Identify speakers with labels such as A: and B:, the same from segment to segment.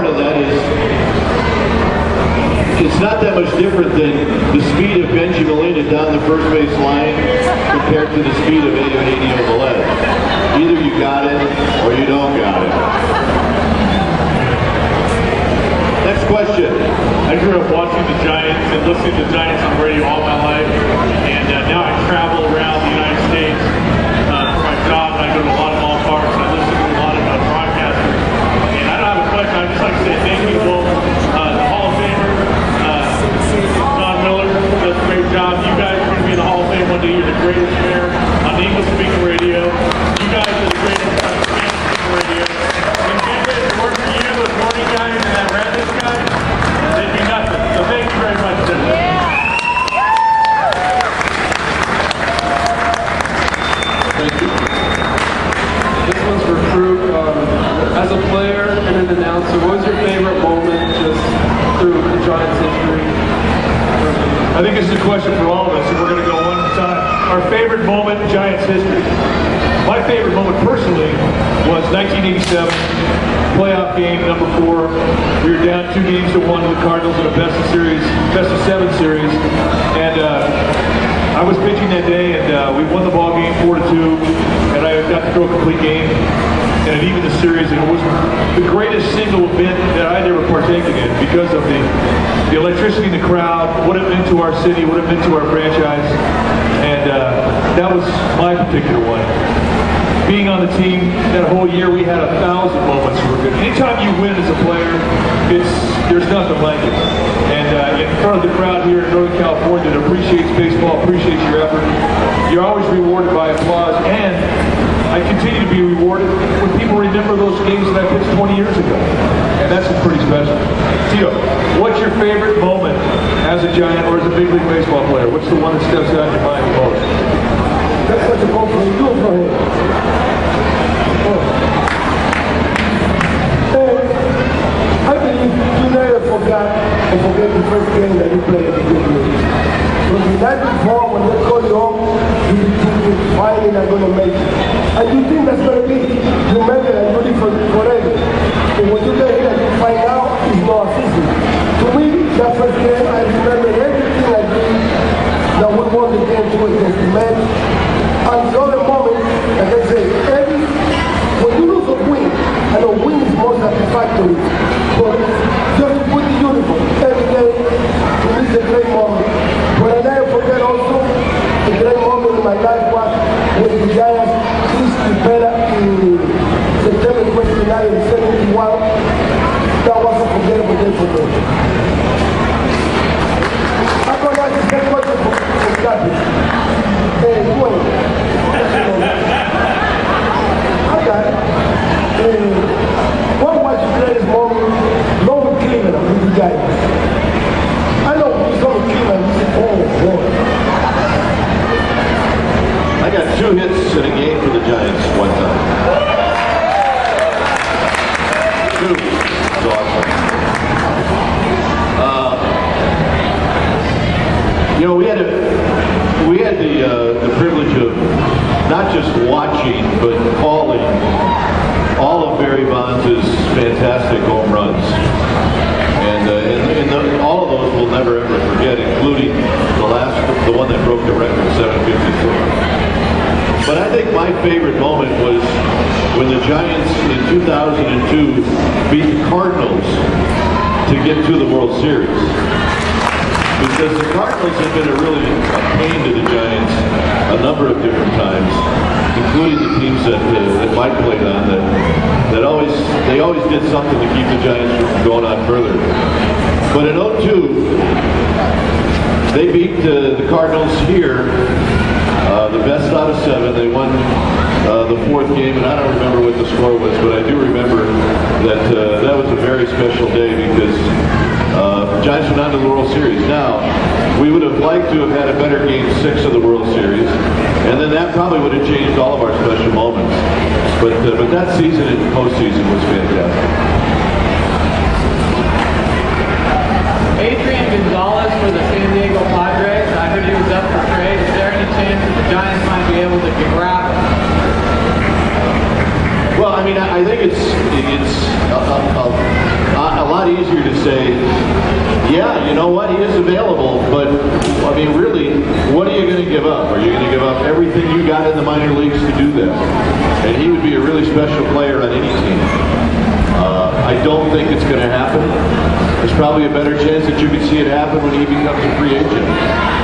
A: part of that is it's not that much different than the speed of Benji Molina down the first base line compared to the speed of Eddie Ovalette. Either you got it or you don't got it. Next question.
B: I grew up watching the Giants and listening to the Giants on the radio all my life, and now I travel around the United States for my job, and I go to a lot of ballparks, and I listen to a lot of broadcasters. And I don't have a question, I'd just like to say thank you to both the Hall of Famer, John Miller, does a great job. You guys are going to be in the Hall of Fame one day. You're the greatest pair on the English-speaking radio. You guys are the greatest on the Spanish-speaking radio. And if it weren't for you, those morning guys, and that Radness guy, they'd be nothing. So thank you very much, gentlemen.
C: Thank you. This one's for Krug. As a player and an announcer, what was your favorite moment just through the Giants' history?
B: I think this is a question for all of us, and we're going to go one at a time. Our favorite moment in Giants history. My favorite moment personally was 1987, playoff game number 4. We were down 2-1 to the Cardinals in a best of 7 series, and I was pitching that day, and we won the ball game 4-2, and I got to throw a complete game, and it evened the series, and it was the greatest single event that I'd ever partaken in because of the electricity in the crowd, what it meant to our city, what it meant to our franchise, and that was my particular one. Being on the team that whole year, we had 1,000 moments that were good. Anytime you win as a player, there's nothing like it. And in front of the crowd here in Northern California that appreciates baseball, appreciates your effort, you're always rewarded by applause. And I continue to be rewarded when people remember those games that I pitched 20 years ago. And that's pretty special. Tito, what's your favorite moment as a Giant or as a big league baseball player? What's the one that steps out in your mind the most?
D: That's what you call for you for him. I believe you never forget the first game that you played at the big league. So the night before, when they call you home, you be thinking, finally I'm going to make it. And you think that's going to be, you remember that you live forever. And when you get here, you find out it's not easy. To me, that first game, I remember everything I did that we won the game against the men. And the other moment, like I say, when you lose a win, I know win is more satisfactory, but just to put the uniform every day, it is a great moment. But I never forget also, a great moment in my life was when the Giants reached the better in September 29, 71. That was a forgettable day for me. I'm going to ask the same question for Scotty. What was your greatest moment? Not with Cleveland, with the Giants. I know he's going to Cleveland. He said, oh boy.
A: I got 2 hits in a game for the Giants one time. 2. It's awesome. You know, we had the privilege of not just watching, but calling all of Barry Bonds' fantastic home runs. And all of those we'll never ever forget, including the one that broke the record, 754. But I think my favorite moment was when the Giants in 2002 beat the Cardinals to get to the World Series. Because the Cardinals have been a pain to the Giants a number of different times, including the teams that Mike played on. They always did something to keep the Giants from going on further. But in 2002, they beat the Cardinals here, the best out of 7. They won the 4th game, and I don't remember what the score was, but I do remember that that was a very special day because Giants went on to the World Series. Now, we would have liked to have had a better Game 6 of the World Series, and then that probably would have changed all of our special moments. But that season and postseason was fantastic.
E: Adrian Gonzalez for the San Diego Padres. I heard he was up for trade. Is there any chance that the Giants might be able to grab him?
A: Well, I mean, I think it's lot easier to say, yeah, you know what, he is available, but I mean, really, what are you going to give up? Are you going to give up everything you got in the minor leagues to do that? And he would be a really special player on any team. I don't think it's going to happen. There's probably a better chance that you could see it happen when he becomes a free agent,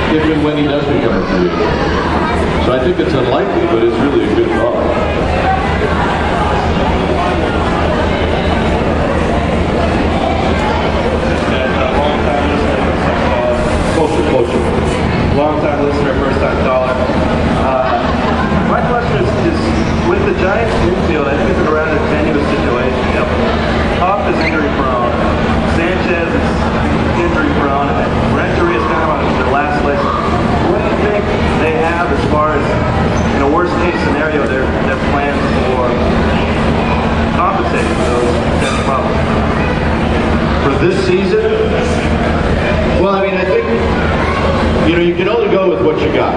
A: if and when he does become a free agent. So I think it's unlikely, but it's really a good thought. Closer.
F: Long-time listener, first-time caller. My question is, with the Giants infield, I think it's around a tenuous situation. You know, Hoff is injury-prone, Sanchez is injury-prone, and then Renteria is kind of on their last list. What do you think they have as far as, in a worst-case scenario, their plans for compensating for those potential problems?
A: For this season? Well, I mean, I think, you know, you can only go with what you got.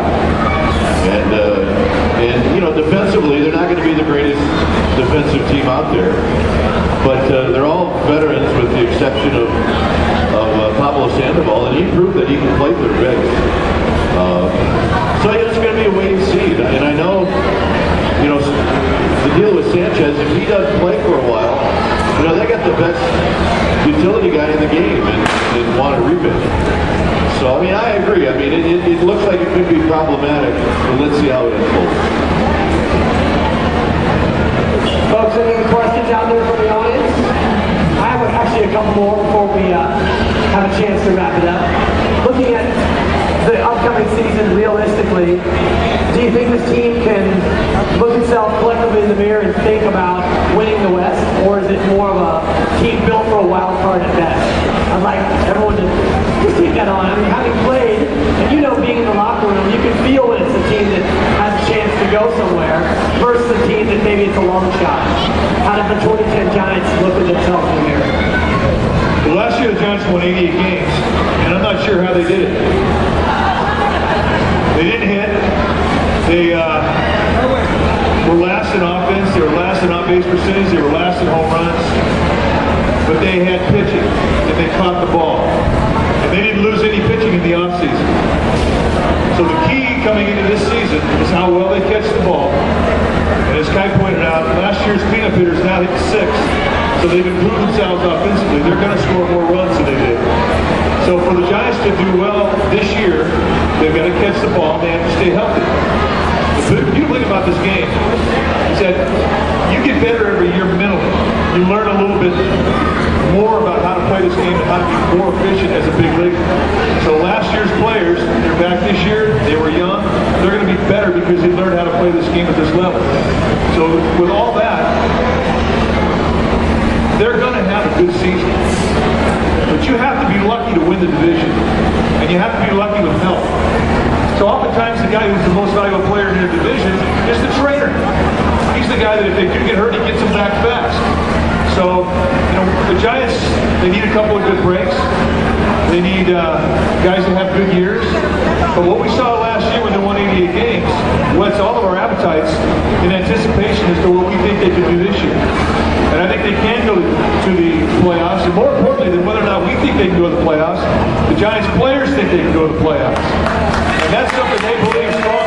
A: And you know, defensively, they're not going to be the greatest defensive team out there. But they're all veterans with the exception of Pablo Sandoval, and he proved that he can play third base. So it's going to be a wait and see. And I know, you know, the deal with Sanchez, if he doesn't play for a while, you know, they got the best utility guy in the game and want to rebid. So, I mean, I agree. I mean, it looks like it could be problematic, but let's see how it unfolds.
G: Folks, any questions out there from the audience? I have actually a couple more before we have a chance to wrap it up. Looking at the upcoming season realistically, do you think this team can look itself collectively in the mirror and think about winning the West, or is it more of a team built for a wild card at best? I'd like everyone to just take that on. I mean, having played, and you know, being in the locker room, you can feel when it's a team that has a chance to go somewhere versus a team that maybe it's a long shot. How did the 2010 Giants look at themselves in the mirror?
B: Well, last year the Giants won 88 games, and I'm not sure how they did it. They didn't hit. They were last in offense. They were last in on-base percentage. They were last in home runs. But they had pitching, and they caught the ball. And they didn't lose any pitching in the offseason. So the key coming into this season is how well they catch the ball. And as Kai pointed out, last year's cleanup hitters now hit sixth. So they've improved themselves offensively. They're going to score more runs than they did. So for the Giants to do well this year, they've got to catch the ball, and they have to stay healthy. The beautiful thing about this game is that you get better every year mentally. You learn a little bit more about how to play this game and how to be more efficient as a big league. So last year's players, they're back this year, they were young, they're going to be better because they learned how to play this game at this level. So with all that, they're going to have a good season. But you have to be lucky to win the division. And you have to be lucky with health. So oftentimes the guy who's the most valuable player in your division is the trainer. He's the guy that if they do get hurt, he gets them back fast. So, you know, the Giants, they need a couple of good breaks. They need guys that have good years. But what we saw last year when they won 88 games whets all of our appetites in anticipation as to what we think they can do this year. And I think they can go to the playoffs. And more importantly than whether or not we think they can go to the playoffs, the Giants players think they can go to the playoffs. And that's something they believe strongly.